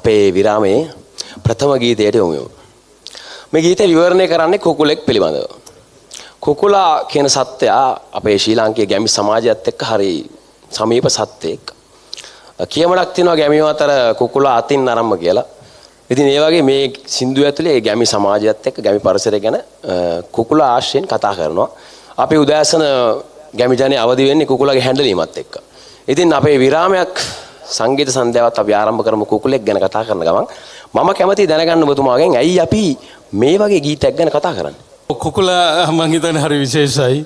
අපේ විරාමයේ ප්‍රථම ගීතයට යමු. මේ ගීතය විවරණය කරන්නේ කුකුලෙක් පිළිබඳව. කුකුලා කියන සත්වයා අපේ ශ්‍රී ලාංකීය ගැමි සමාජයත් එක්ක හරි සමීප සත්වෙක්. කියමනක් තියෙනවා ගැමියෝ අතර කුකුලා අතින් නරම්ම කියලා. ඉතින් ඒ වගේ මේ සින්දුව ඇතුලේ ගැමි සමාජයත් එක්ක ගැමි පරිසරය ගැන කුකුලා ආශ්‍රයෙන් කතා කරනවා. අපි උදෑසන ගැමි ජනේ අවදි වෙන්නේ කුකුලාගේ හැඬලීමත් එක්ක. ඉතින් අපේ විරාමයක් සංගීත සන්ධ්‍යාවත් අපි ආරම්භ කරමු කුකුලෙක් ගැන කතා කරන ගමන්. මම කැමතියි දැනගන්න ඔබතුමාගෙන් ඇයි අපි මේ වගේ ගීතයක් ගැන කතා කරන්නේ? කුකුලා මං හිතන්නේ හරි විශේෂයි.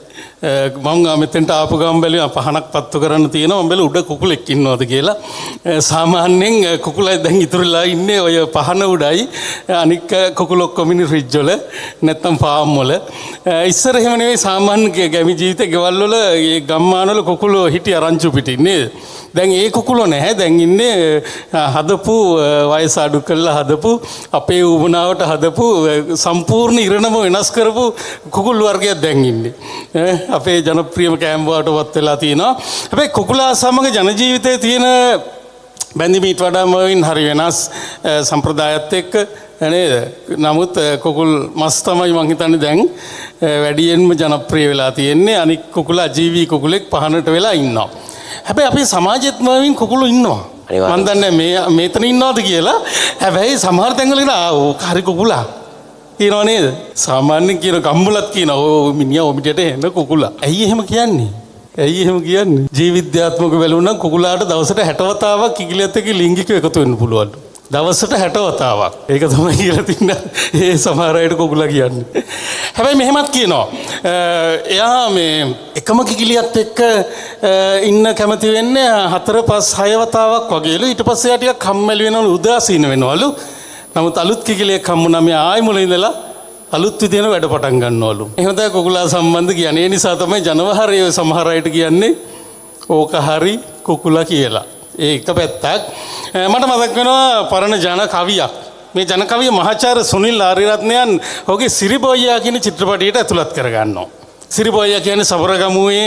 මං මෙතෙන්ට ආපු ගමන් බැලුවා පහනක් පත්තු කරන්න තියෙනවා. මම බැලුවා උඩ කුකුලෙක් ඉන්නවද කියලා. සාමාන්‍යයෙන් කුකුලා දැන් ඉතුරුලා ඉන්නේ ඔය පහන උඩයි. අනික කුකුල ඔක්කොම ඉන්නේ ෆ්‍රිජ් වල නැත්තම් ෆාම් වල. ඉස්සර එහෙම නෙවෙයි සාමාන්‍ය ගැමි ජීවිතේ ගෙවල් වල මේ ගම්මාන වල කුකුලෝ හිටිය රංචු පිටින් නේද? දැන් ඒ කුකුලෝ නැහැ. දැන් ඉන්නේ හදපු වයස අඩු කරලා හදපු අපේ උමනාවට හදපු සම්පූර්ණ ඉරණම වෙනස් කරපු කුකුල් වර්ගයක් දැන් ඉන්නේ. අපේ ජනප්‍රියම කෑම වලටවත් වෙලා තියෙනවා. හැබැයි කුකුලා සමග ජන ජීවිතයේ තියෙන බැඳීමට වඩා මොවින් හරි වෙනස් සම්ප්‍රදායත් එක්ක නේද? නමුත් කුකුල් මස් තමයි මං හිතන්නේ දැන් වැඩියෙන්ම ජනප්‍රිය වෙලා තියෙන්නේ. අනික් කුකුලා ජීවී කුකුලෙක් පහනට වෙලා ඉන්නවා. හැබැයි අපේ සමාජෙත් මොවින් කුකුළු ඉන්නවා. මන් දන්නේ මේතන ඉන්නවද කියලා. හැබැයි සමහර තැන්වල ඉන්න ඕක හරි කුකුලා කියනවා නේද? සාමාන්‍යයෙන් කියන ගම්බලත් කියනවා ඕ මිනිහා ඔමිටට එන කුකුලා. ඇයි එහෙම කියන්නේ? ඇයි එහෙම කියන්නේ? ජීවිද්‍යාත්මක බැලුවනම් කුකුලාට දවසට 60 වතාවක් කිකිලියත් එක්ක ලිංගිකව එකතු වෙන්න පුළුවන්. දවසට 60 වතාවක්. ඒක තමයි කියලා තින්නේ. ඒ සමහර අයට කුකුලා කියන්නේ. හැබැයි මෙහෙමත් කියනවා. එයා මේ එකම කිකිලියත් එක්ක ඉන්න කැමති වෙන්නේ 4, 5, 6 වතාවක් වගේලු. ඊට පස්සේ එයා ටිකක් කම්මැලි වෙනවලු, උදාසීන වෙනවලු. නමුත් අලුත් කිකිලියක් හම්බුනම ආයි මුල ඉඳලා අලුත් විදිහට වැඩ පටන් ගන්නවලු. එහෙම තමයි කුකුලා සම්බන්ධ කියන්නේ. ඒ නිසා තමයි ජනවහරයේ සමහර අයට කියන්නේ ඕක හරි කුකුලා කියලා. ඒක පැත්තක්. මට මතක් වෙනවා පරණ ජන කවියක්. මේ ජන කවිය මහාචාර්ය සුනිල් ආරියරත්නයන් ඔහුගේ සිරිබොයියා කියන චිත්‍රපටයට ඇතුළත් කරගන්නවා. සිරිබොයියා කියන්නේ සබරගමුවේ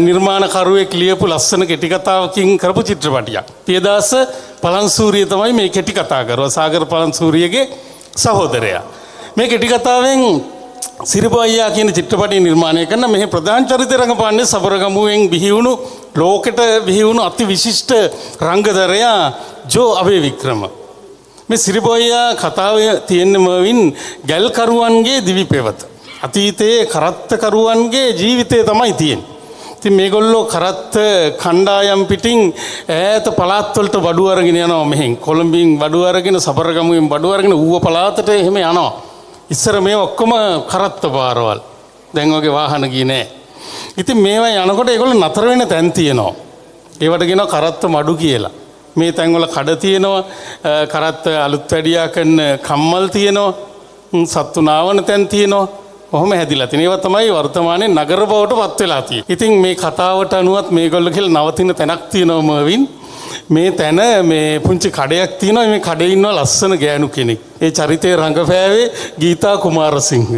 නිර්මාණකරුවෙක් ලියපු ලස්සන කෙටි කතාවකින් කරපු චිත්‍රපටියක්. පියදාස පලන්සූරිය තමයි මේ කෙටි කතා කරුවා. සාගර පලන්සූරියගේ සහෝදරයා. මේ කෙටි කතාවෙන් සිරිබොයියා කියන චිත්‍රපටය නිර්මාණය කරන මෙහි ප්‍රධාන චරිතය රඟපාන්නේ සබරගමුවෙන් බිහි වුණු ලෝකෙට බිහි වුණු අති විශිෂ්ට රංගදරයා ජෝ අබේවික්‍රම. මේ සිරිබොයියා කතාවේ තියෙන මොවින් ගැල්කරුවන්ගේ දිවි පෙවත. අතීතයේ කරත්තකරුවන්ගේ ජීවිතය තමයි තියෙන්නේ. ඉතින් මේගොල්ලෝ කරත්ත කණ්ඩායම් පිටින් ඈත පළාත් වලට බඩු අරගෙන යනවා මෙහෙන්. කොළඹින් බඩු අරගෙන සබරගමුවෙන් බඩු අරගෙන ඌව පළාතට එහෙම යනවා. ඉස්සර මේ ඔක්කොම කරත්ත පාරවල්. දැන් වගේ වාහන ගියේ නෑ. ඉතින් මේවා යනකොට ඒගොල්ලෝ නතර වෙන තැන් තියෙනවා. ඒවට කියනවා කරත්ත මඩු කියලා. මේ තැන්වල කඩ තියෙනවා. කරත්ත අලුත් වැඩියා කරන කම්මල් තියෙනවා. සත්තු නාවන තැන් තියෙනවා. කොහොම හැදිලා තියෙන. ඒවා තමයි වර්තමානයේ නගර බවට පත් වෙලා තියෙන්නේ. ඉතින් මේ කතාවට අනුවත් මේගොල්ලෝ කියලා නවතින තැනක් තියෙනවා මර්වින්. මේ තැන මේ පුංචි කඩයක් තියෙනවා. මේ කඩේ ඉන්නවා ලස්සන ගෑනු කෙනෙක්. ඒ චරිතේ රංගපෑවේ ගීතා කුමාරසිංහ.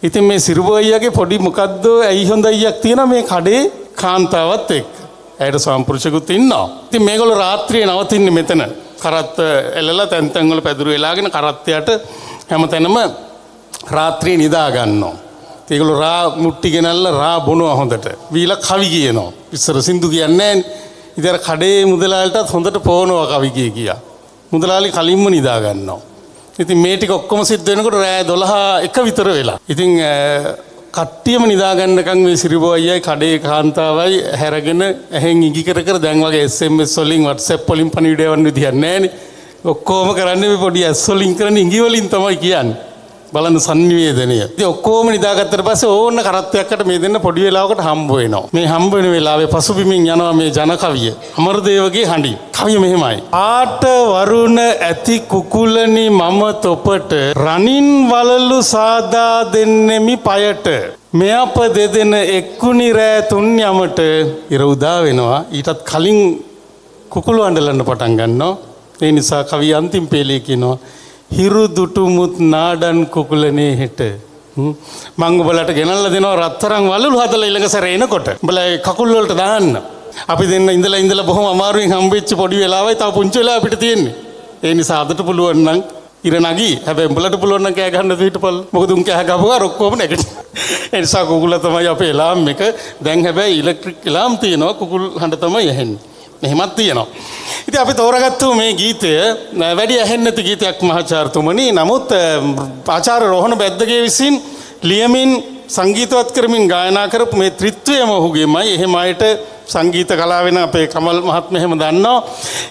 ඉතින් මේ සිරිබොයියාගේ පොඩි මොකද්ද ඇයි හොඳයියක් තියෙනවා මේ කඩේ කාන්තාවත් එක්ක. ඇයට සම්පුරුෂයෙකුත් ඉන්නවා. ඉතින් මේගොල්ලෝ රාත්‍රියේ නවතින්නේ මෙතන. කරත්ත එල්ලලා තැන් තැන් වල පැදුරු වෙලාගෙන කරත්තයට හැමතැනම රාත්‍රියේ නිදා ගන්නවා. ඒගොල්ලෝ රා මුට්ටි ගෙනල්ලා රා බොනවා හොඳට. වීලා කවි කියනවා. ඉස්සර සින්දු කියන්නේ නැහැ. ඉතින් කඩේ මුදලාලිටත් හොඳට පොවනවා කවි කියා. මුදලාලි කලින්ම නිදා ගන්නවා. ඉතින් මේ ටික ඔක්කොම සිද්ධ වෙනකොට රෑ 12:01 විතර වෙලා. ඉතින් කට්ටියම නිදා ගන්නකම් මේ සිරිබොයියයි කඩේ කාන්තාවයි හැරගෙන ඇහෙන් ඉඟි කර කර දැන් වගේ SMS වලින් WhatsApp වලින් පණිවිඩ යවන්න විදියක් නැහැනේ. ඔක්කොම කරන්නේ මේ පොඩි ඇස් වලින් කරන ඉඟි වලින් තමයි කියන්නේ. බලන්න සංනිවේදනය. ඉතින් ඔක්කොම නිදාගත්තට පස්සේ ඕන්න කරත්තයක්කට මේ දෙන්න පොඩි වෙලාවකට හම්බ වෙනවා. මේ හම්බ වෙන වෙලාවේ පසුබිමින් යනවා මේ ජන කවිය. අමරදේවගේ හඬින්. කවිය මෙහෙමයි. ආට වරුණ ඇති කුකුලනි මම තොපට රණින් වලලු සාදා දෙන්නෙමි පයට. මෙයප දෙදෙන එක්කුණි රෑ 3 යමට ඉර උදා වෙනවා. ඊටත් කලින් කුකුළු අඬලන්න පටන් ගන්නවා. ඒ නිසා කවිය අන්තිම පේලේ කියනවා හිරු දුටුමුත් නාඩන් කුකුලනේ හෙට මං ඔබලට ගෙනල්ලා දෙනවා රත්තරන් වලලු හදලා ඊළඟ සැරේ එනකොට උඹලා කකුල් වලට දාන්න අපි දෙන්න ඉඳලා බොහොම අමාරුවෙන් හම්බෙච්ච පොඩි වෙලාවයි තව පුංචි වෙලාව අපිට තියෙන්නේ ඒ නිසා අදට පුළුවන් නම් ඉර නගී. හැබැයි උඹලට පුළුවන් නම් කෑ ගන්න හිටපල්. මොකද උන් කෑ ගහපුවා ඔක්කොම නැගිටිනවා. ඒ නිසා කුකුල තමයි අපේ එලාම් එක. දැන් හැබැයි ඉලෙක්ට්‍රික් එලාම් තියෙනවා. කුකුල් හඬ තමයි ඇහෙන්නේ. මෙහෙමත් තියෙනවා. ඉතින් අපි තෝරාගත්තු මේ ගීතය වැඩි ඇහෙන්නේ නැති ගීතයක් මහාචාර්යතුමනි. නමුත් ආචාර්ය රෝහණ බැද්දගේ විසින් ලියමින් සංගීතවත් කරමින් ගායනා කරපු මේ ත්‍රිත්වයම ඔහුගේමයි. එහෙම අයට සංගීත කලාවෙන අපේ කමල් මහත්මයා එහෙම දන්නවා.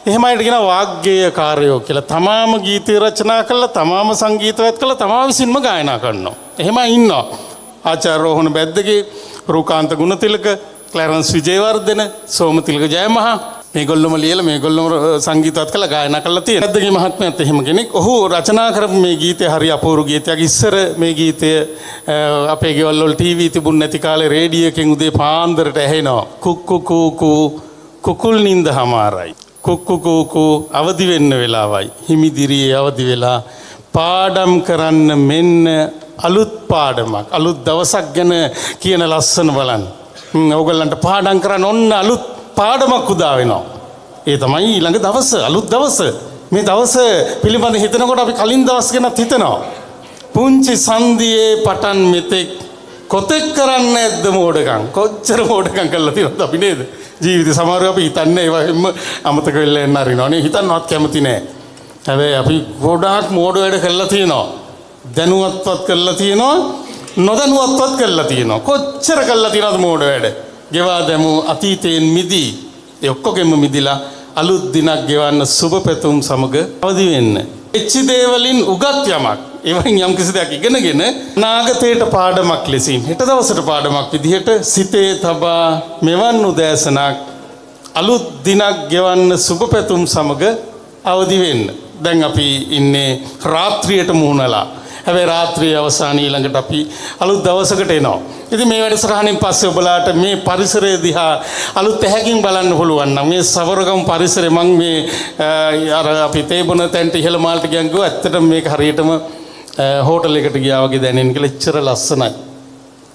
එහෙම අයට කියන වාග්ගේයකාරයෝ කියලා. තමාම ගීත රචනා කළා, තමාම සංගීතවත් කළා, තමා විසින්ම ගායනා කරනවා. එහෙම ඉන්නවා. ආචාර්ය රෝහණ බැද්දගේ, රූකාන්ත ගුණතිලක, ක්ලැරන්ස් විජේවර්ධන, සෝමතිලක ජයමහා මේගොල්ලොම ලියලා මේගොල්ලොම සංගීතවත් කළා ගායනා කළා තියෙනවා. බැද්දගේ මහත්මයාත් එහෙම කෙනෙක්. ඔහු රචනා කරපු මේ ගීතය හරි අපූර්ව ගීතයක්. ඉස්සර මේ ගීතය අපේ ගෙවල් වල ටීවී තිබුණ නැති කාලේ රේඩියෝ එකෙන් උදේ පාන්දරට ඇහෙනවා. කුක්කු කූකු කුකුල් නින්ද හමාරයි. කුක්කු කූකු අවදි වෙන්න වෙලාවයි. හිමිදිරියේ අවදි වෙලා පාඩම් කරන්න මෙන්න අලුත් පාඩමක්. අලුත් දවසක් ගැන කියන ලස්සන බලන්න. ඕගොල්ලන්ට පාඩම් කරන්න ඔන්න අලුත් පාඩමක් උදා වෙනවා. ඒ තමයි ඊළඟ දවස, අලුත් දවස. මේ දවස පිළිබඳ හිතනකොට අපි කලින් දවස් ගැනත් හිතනවා. පුංචි සන්ධියේ පටන් මෙතෙක් කොතෙක් කරන්නේ නැද්ද මෝඩකම්. කොච්චර මෝඩකම් කරලා තියෙනවද අපි නේද? ජීවිතේ සමහරව අපි හිතන්නේ ඒවා හැම අමතක වෙලා යන්න අරිනවා නේ. හිතන්නවත් කැමති නෑ. හැබැයි අපි ගොඩාක් මෝඩ වැඩ කරලා තියෙනවා. දැනුවත්වත් කරලා තියෙනවා, නොදැනුවත්වත් කරලා තියෙනවා. කොච්චර කරලා තියෙනවද මෝඩ වැඩ? ගෙවා දැමු අතීතයෙන් මිදී ඒ ඔක්කොගෙම මිදිලා අලුත් දිනක් ගෙවන්න සුබ පැතුම් සමග අවදි වෙන්න. එච්චි දේවලින් උගත් යමක් එවයින් යම් කිසි දෙයක් ඉගෙනගෙන නාගතයට පාඩමක් ලෙසින් හෙට දවසට පාඩමක් විදිහට සිතේ තබා මෙවන් උදෑසනක් අලුත් දිනක් ගෙවන්න සුබ පැතුම් සමග අවදි වෙන්න. දැන් අපි ඉන්නේ රාත්‍රියට මුහුණලා. හැබැයි රාත්‍රියේ අවසාන ඊළඟට අපි අලුත් දවසකට එනවා. ඉතින් මේ වැඩසටහනින් පස්සේ ඔබලාට මේ පරිසරය දිහා අලුත් ඇහැකින් බලන්න පුළුවන් නම් මේ සවරගම් පරිසරය මම මේ අර අපි තේබුණ තැන්ට ඉහළ මාල්ට ගියන් ගියා. ඇත්තටම මේක හරියටම හෝටල් එකට ගියා වගේ දැනෙන කියලා එච්චර ලස්සනයි.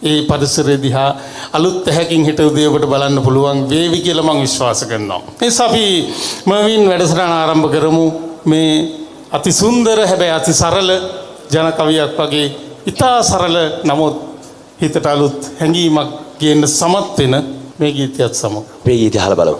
ඒ පරිසරය දිහා අලුත් ඇහැකින් හිට උදේ ඔබට බලන්න පුළුවන් වේවි කියලා මම විශ්වාස කරනවා. ඒ නිසා අපි මවින් වැඩසටහන ආරම්භ කරමු. මේ අති සුන්දර හැබැයි අති සරල ජන කවියක් වගේ ඉතා සරල නමුත් හිතට අලුත් හැඟීමක් ගේන්න සමත් වෙන මේ ගීතයත් සමග මේ ගීතය අහලා බලමු.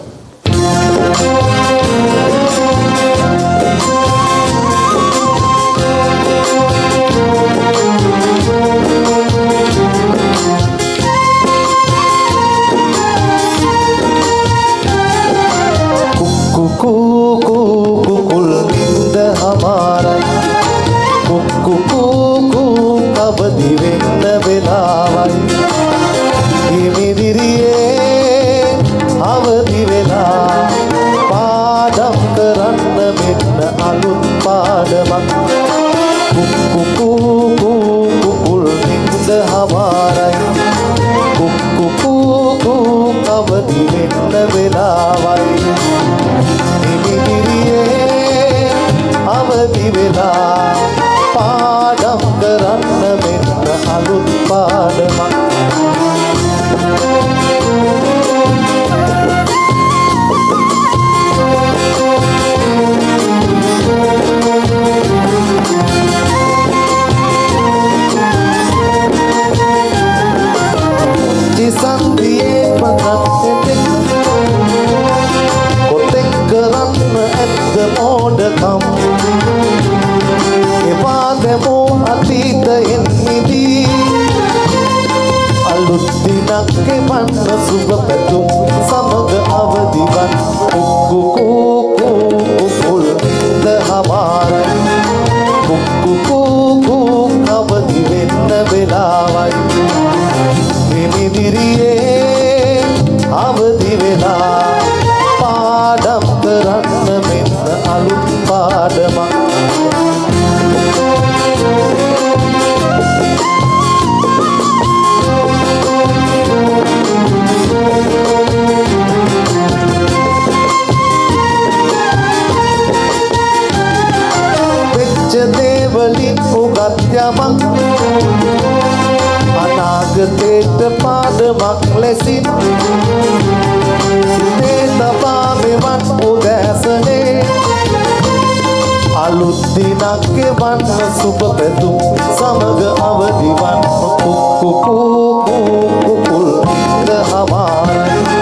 අනාගතේට පාඩමක් ලෙසින් සිතේ තබා මෙවන් උදෑසනේ අලුත් දිනක් ගෙවන්න සුබ පැතුම් සමග අවදිවන්න කුකුල් දහමාරයි